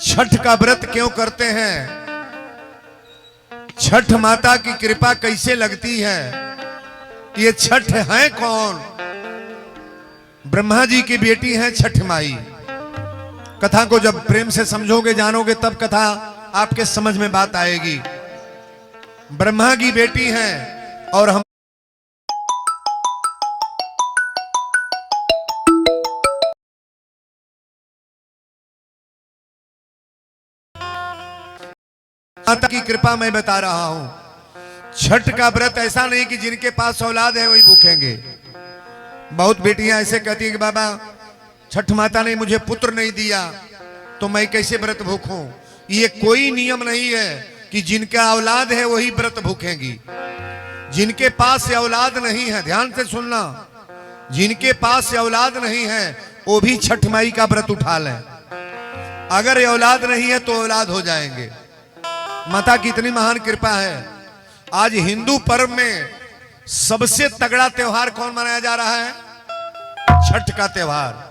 छठ का व्रत क्यों करते हैं, छठ माता की कृपा कैसे लगती है, ये छठ है कौन? ब्रह्मा जी की बेटी है छठ माई। कथा को जब प्रेम से समझोगे जानोगे तब कथा आपके समझ में बात आएगी। ब्रह्मा की बेटी है और हम माता की कृपा मैं बता रहा हूं। छठ का व्रत ऐसा नहीं कि जिनके पास औलाद है वही भूखेंगे। बहुत बेटियां ऐसे कहती हैं कि बाबा छठ माता ने मुझे पुत्र नहीं दिया तो मैं कैसे व्रत भूखूं। ये कोई नियम नहीं है कि जिनका औलाद है वही व्रत भूखेंगी। जिनके पास औलाद नहीं है, ध्यान से सुनना, जिनके पास औलाद नहीं है वो भी छठ माई का व्रत उठा लें। अगर औलाद नहीं है तो औलाद हो जाएंगे। माता की इतनी महान कृपा है। आज हिंदू पर्व में सबसे तगड़ा त्योहार कौन मनाया जा रहा है? छठ का त्योहार।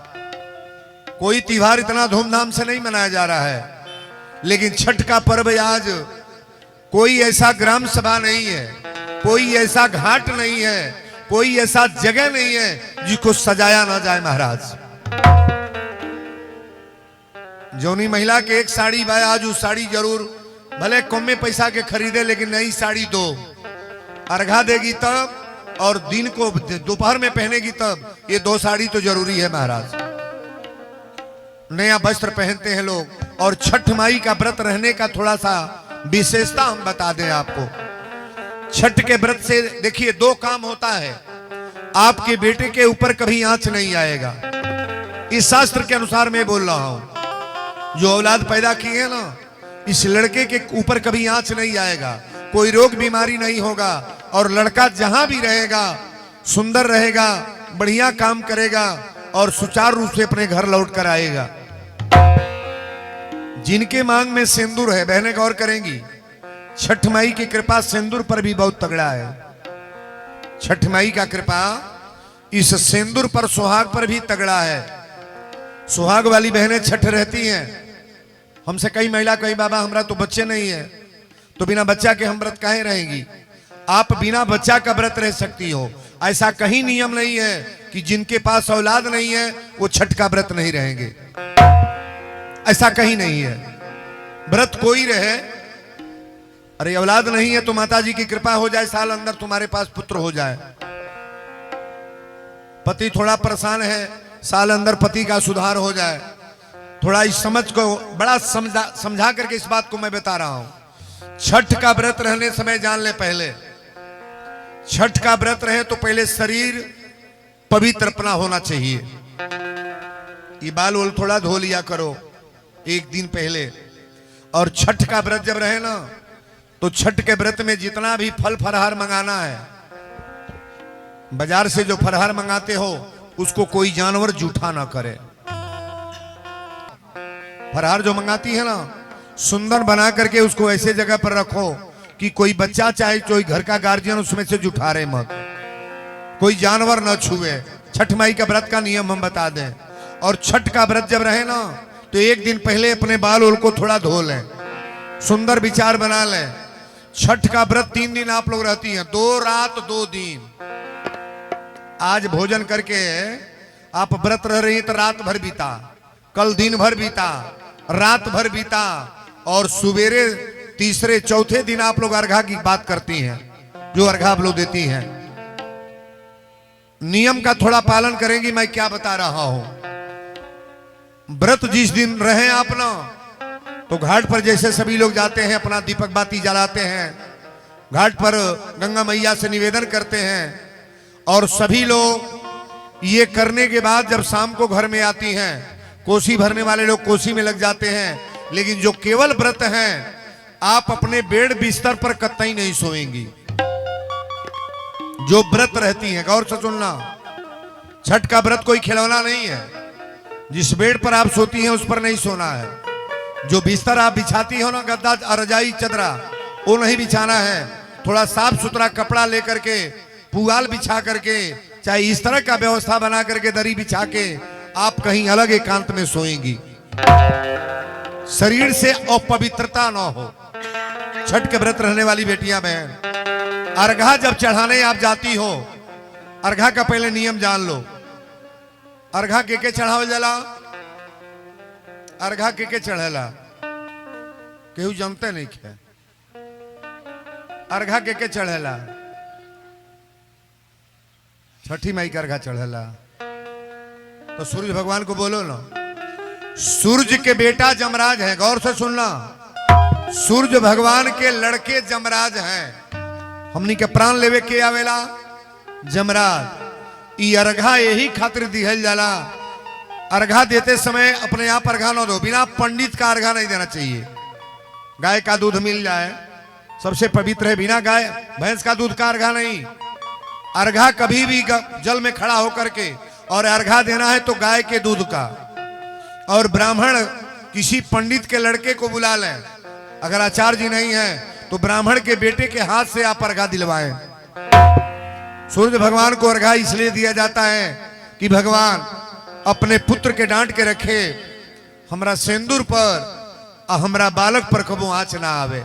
कोई त्योहार इतना धूमधाम से नहीं मनाया जा रहा है, लेकिन छठ का पर्व आज कोई ऐसा ग्राम सभा नहीं है, कोई ऐसा घाट नहीं है, कोई ऐसा जगह नहीं है जिसको सजाया ना जाए। महाराज जोनी महिला के एक साड़ी भाई आज उस साड़ी जरूर भले कम में पैसा के खरीदे, लेकिन नई साड़ी दो, अर्घा देगी तब और दिन को दोपहर में पहनेगी तब। ये दो साड़ी तो जरूरी है महाराज। नया वस्त्र पहनते हैं लोग। और छठ माई का व्रत रहने का थोड़ा सा विशेषता हम बता दें आपको। छठ के व्रत से देखिए दो काम होता है। आपके बेटे के ऊपर कभी आंच नहीं आएगा, इस शास्त्र के अनुसार मैं बोल रहा हूं। जो औलाद पैदा किए ना, इस लड़के के ऊपर कभी आंच नहीं आएगा, कोई रोग बीमारी नहीं होगा और लड़का जहां भी रहेगा सुंदर रहेगा, बढ़िया काम करेगा और सुचारू रूप से अपने घर लौट कर आएगा। जिनके मांग में सिंदूर है, बहनें गौर करेंगी, छठ माई की कृपा सिंदूर पर भी बहुत तगड़ा है। छठ माई का कृपा इस सिंदूर पर, सुहाग पर भी तगड़ा है। सुहाग वाली बहनें छठ रहती हैं। हमसे कई महिला कही बाबा हमरा तो बच्चे नहीं है, तो बिना बच्चा के हम व्रत काहे रहेंगी? आप बिना बच्चा का व्रत रह सकती हो। ऐसा कहीं नियम नहीं है कि जिनके पास औलाद नहीं है वो छठ का व्रत नहीं रहेंगे, ऐसा कहीं नहीं है। व्रत कोई रहे, अरे औलाद नहीं है तो माता जी की कृपा हो जाए, साल अंदर तुम्हारे पास पुत्र हो जाए। पति थोड़ा परेशान है, साल अंदर पति का सुधार हो जाए। थोड़ा इस समझ को बड़ा समझा करके इस बात को मैं बता रहा हूं। छठ का व्रत रहने समय जान ले, पहले छठ का व्रत रहे तो पहले शरीर पवित्र अपना होना चाहिए। ये बाल वोल थोड़ा धो लिया करो एक दिन पहले। और छठ का व्रत जब रहे ना, तो छठ के व्रत में जितना भी फल फलहार मंगाना है, बाजार से जो फलहार मंगाते हो उसको कोई जानवर जूठा ना करे। फलहार जो मंगाती है ना, सुंदर बना करके उसको ऐसे जगह पर रखो कि कोई बच्चा चाहे कोई घर का गार्जियन उसमें से जुठारे मत, कोई जानवर न छुए। छठ माई का व्रत का नियम हम बता दें। और छठ का व्रत जब रहे ना, तो एक दिन पहले अपने बाल उल को थोड़ा धो लें, सुंदर विचार बना लें। छठ का व्रत 3 दिन आप लोग रहती हैं, 2 रात 2 दिन। आज भोजन करके आप व्रत रह रही हैं तो रात भर बीता, कल दिन भर बीता, रात भर बीता, और सुबेरे तीसरे चौथे दिन आप लोग अर्घा की बात करती हैं, जो अर्घा आप लोग देती हैं। नियम का थोड़ा पालन करेंगी। मैं क्या बता रहा हूं, व्रत जिस दिन रहे आप ना, तो घाट पर जैसे सभी लोग जाते हैं, अपना दीपक बाती जलाते हैं, घाट पर गंगा मैया से निवेदन करते हैं, और सभी लोग ये करने के बाद जब शाम को घर में आती हैं, कोसी भरने वाले लोग कोसी में लग जाते हैं। लेकिन जो केवल व्रत हैं, आप अपने बेड बिस्तर पर कतई नहीं सोएंगी। जो व्रत रहती हैं, गौर से सुनना, छठ का व्रत कोई खिलौना नहीं है। जिस बेड पर आप सोती हैं उस पर नहीं सोना है। जो बिस्तर आप बिछाती हो ना, गद्दा रजाई चदरा, वो नहीं बिछाना है। थोड़ा साफ सुथरा कपड़ा लेकर के, पुआल बिछा करके, चाहे इस तरह का व्यवस्था बना करके दरी बिछा के आप कहीं अलग एकांत में सोएंगी। शरीर से अपवित्रता न हो। छठ के व्रत रहने वाली बेटियां बहन, अर्घा जब चढ़ाने आप जाती हो, अर्घा का पहले नियम जान लो। अर्घा के चढ़ावल जाला, अर्घा के चढ़ेला केहू जानते नहीं है। अर्घा के चढ़ेला, छठी माई का अर्घा चढ़ेला तो सूर्य भगवान को बोलो ना। सूर्य के बेटा जमराज है, गौर से सुनना। सूर्य भगवान के लड़के जमराज हैं। हमनी के प्राण लेवे के आवेला जमराज। ई अर्घा यही खातिर दिहल जाला। अर्घा देते समय अपने आप अर्घा न दो, बिना पंडित का अर्घा नहीं देना चाहिए। गाय का दूध मिल जाए सबसे पवित्र है, बिना गाय भैंस का दूध का अर्घा नहीं। अर्घा कभी भी जल में खड़ा होकर के, और अर्घा देना है तो गाय के दूध का। और ब्राह्मण किसी पंडित के लड़के को बुला लें, अगर आचार्य जी नहीं है तो ब्राह्मण के बेटे के हाथ से आप अर्घा दिलवाएं। सूर्य भगवान को अर्घा इसलिए दिया जाता है कि भगवान अपने पुत्र के डांट के रखे, हमरा सिंदूर पर हमरा बालक पर कबो आंच ना आवे।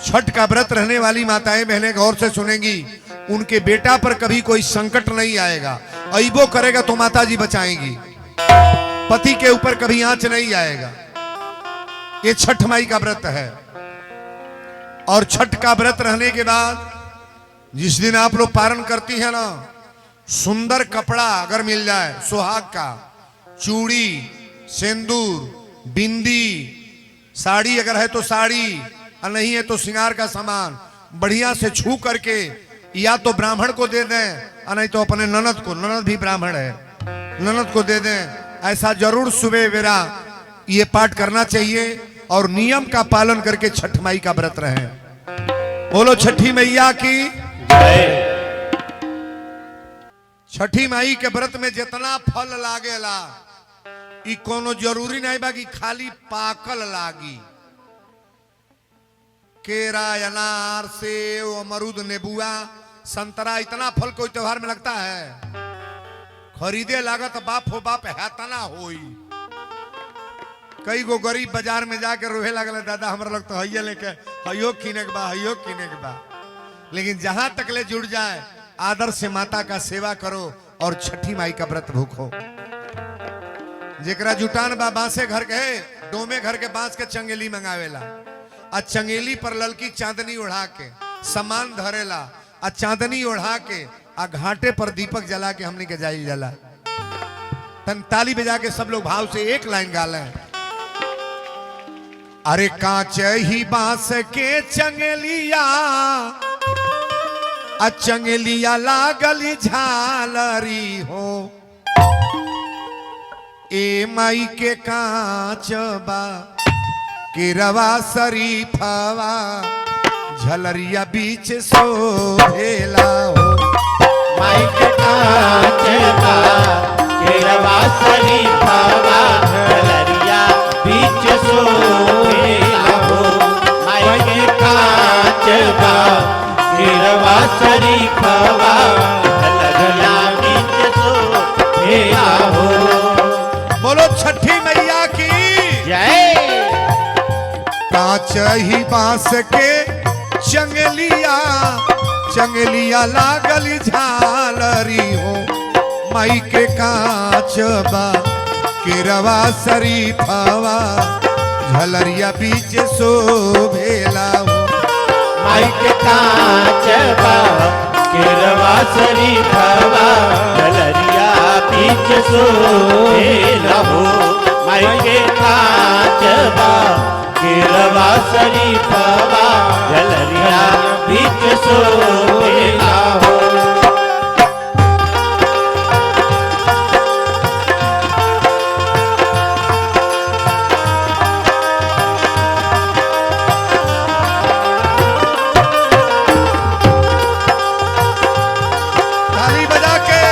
छठ का व्रत रहने वाली माताएं बहनें गौर से सुनेंगी, उनके बेटा पर कभी कोई संकट नहीं आएगा। अइबो करेगा तो माता जी बचाएंगी, पति के ऊपर कभी आंच नहीं आएगा। ये छठ माई का व्रत है। और छठ का व्रत रहने के बाद जिस दिन आप लोग पारण करती है ना, सुंदर कपड़ा अगर मिल जाए, सुहाग का, चूड़ी, सिंदूर, बिंदी, साड़ी अगर है तो साड़ी, और नहीं है तो श्रृंगार का सामान बढ़िया से छू करके या तो ब्राह्मण को दे दें, और नहीं तो अपने ननद को, ननद भी ब्राह्मण है, ननद को दे दें। ऐसा जरूर सुबह वेरा ये पाठ करना चाहिए और नियम का पालन करके छठ माई का व्रत रहे। बोलो छठी मैया की जय। छठी माई के व्रत में जितना फल लागेला, ई कोनो जरूरी नहीं बा कि खाली पाकल लागी। केरा, अनार, सेव, अमरूद, नेबुआ, संतरा, इतना फल कोई त्योहार में लगता है? खरीदे लागत बाप हो बाप है तना होई। कई गो गरीब बाजार में जाकर रोहे लगल, दादा हमरा लगता तो हइये लेके हइयो किने के बा, हइयो किने के बा। लेकिन जहां तक ले जुड़ जाए, आदर से माता का सेवा करो और छठी माई का व्रत भूखो। जेकरा जुटान बा बांसे घर के, डोमे घर के बांस के चंगेली मंगावेला, आ चंगेली पर ललकी चांदनी उड़ा के सामान धरेला, आ चांदनी उड़ा के आ घाटे पर दीपक जला के हमने के जाई जला। तन ताली बजा के सब लोग भाव से एक लाइन गाले। अरे कांच ही बांस के चंगेलिया, आ चंगेलिया लागली झालरी हो। ए माई के कांच बा केरवा शरीफवा, झलरिया बीच सोहेला हो। माई के कांच बा केरवा शरीफवा, झलरिया बीच सोहेला हो। माई के कांच बा केरवा शरीफवा, झलरिया बीच सोहेला हो। बोलो छठी मैया की जय। कांच ही बांस के चंगलिया, चंगलिया लागली झालरी हो। माई के कांच बा केरवा शरीफवा, झलरिया बीच शोभेला हो। माई के कांच बा केरवा शरीफवा, झलरिया बीच सोहेला हो। माई के कांच बा केरवा शरीफवा, झलरिया बीच सोहेला हो। ताली बजा के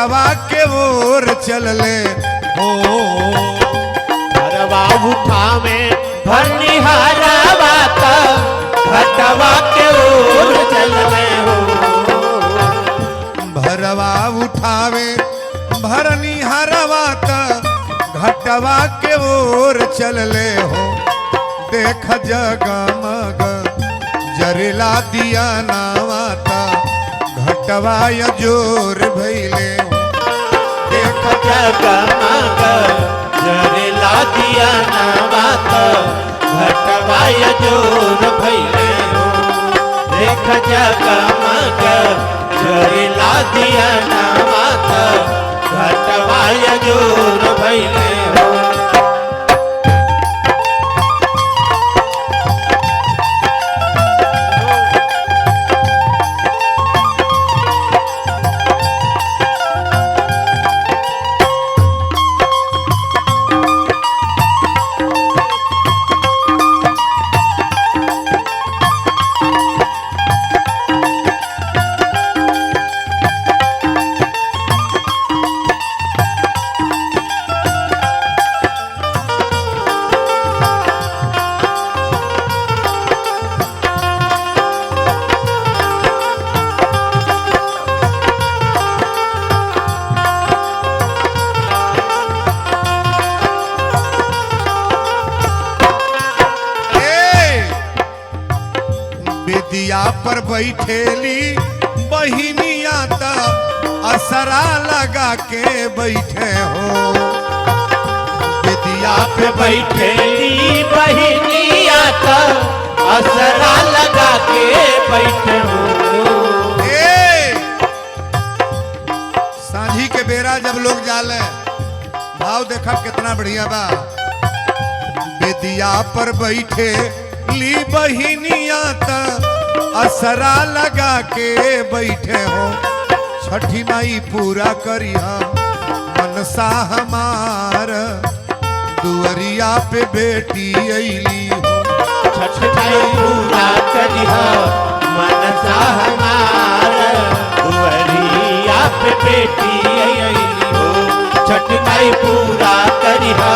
घटवा के ओर चल ले हो। भरवा उठावे भरनी हरवा त घटवा के ओर चल में हो। भरवा उठावे भरनी हरवा त घटवा के ओर चल ले हो। देख जगमग जरेला दिया नावा त घटवा जोर भैले हो। देख जगमग जरेला दिया नावा त घटवा जोर भैले हो। देख जगमग जरेला दिया नावा त घटवा जोर भैले हो। बेदिया पर बैठेली बहिनिया त असरा लगा के बैठे हो। बेदिया पे बैठेली बहिनिया त असरा लगा के बैठे हो। सांझी के बेरा जब लोग जाले भाव देखा कितना बढ़िया बा। बेदिया पर बैठे ली बहिनिया त असरा लगा के बैठे हो। छठी माई पूरा करिया मनसा हमार दुअरिया पे बेटी अइली हो। छठ माई पूरा करिहा मनसा हमार दुअरिया पे बेटी अइली हो। छठ माई पूरा करिहा